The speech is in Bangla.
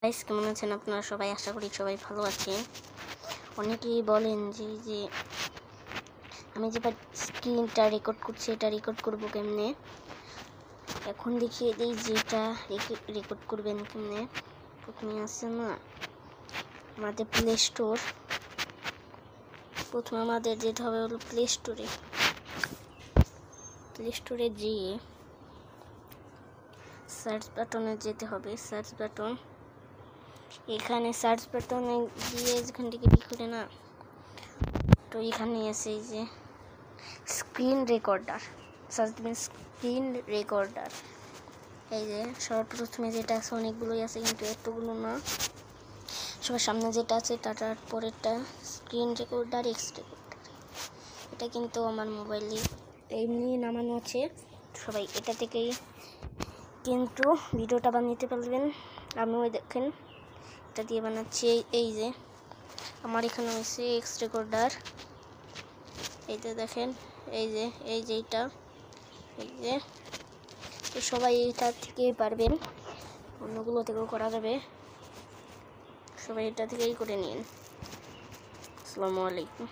গাইস, কেমন আছেন আপনারা সবাই? আশা করি সবাই ভালো আছেন। অনেকেই বলেন যে আমি যে স্ক্রিনটা রেকর্ড করছি এটা রেকর্ড করব কেমনে। এখন দেখিয়ে দিই যে এটা রেকর্ড করবেন কেমনে। প্রথমে আছে না আমাদের প্লে স্টোর। প্রথমে আমাদের যেতে হবে হলো প্লে স্টোরে গিয়ে সার্চ বাটনে যেতে হবে। সার্চ বাটন, এখানে সার্চ বাটনে গিয়ে এখান থেকে লিখে না, তো এখানে আছে এই যে স্ক্রিন রেকর্ডার। সার্চ দিবেন স্ক্রিন রেকর্ডার। এই যে সর্বপ্রথমে যেটা আছে, অনেকগুলোই আছে কিন্তু এতগুলো না। সবার সামনে যেটা আছে তার পরেরটা স্ক্রিন রেকর্ডার এক্স রেকর্ডার। এটা কিন্তু আমার মোবাইলে এমনি নামানো আছে, সবাই এটা থেকেই কিন্তু ভিডিওটা বানাতে পারবেন। আমিও দেখেন এটা দিয়ে বানাচ্ছি। এই যে আমার এখানে হয়েছে এক্স রেকর্ডার। এইটা দেখেন, এই যে এইটা, এই যে তো সবাই এটা থেকে পারবেন, অন্যগুলো থেকেও করা যাবে। সবাই এটা থেকেই করে নিন। আসসালামু আলাইকুম।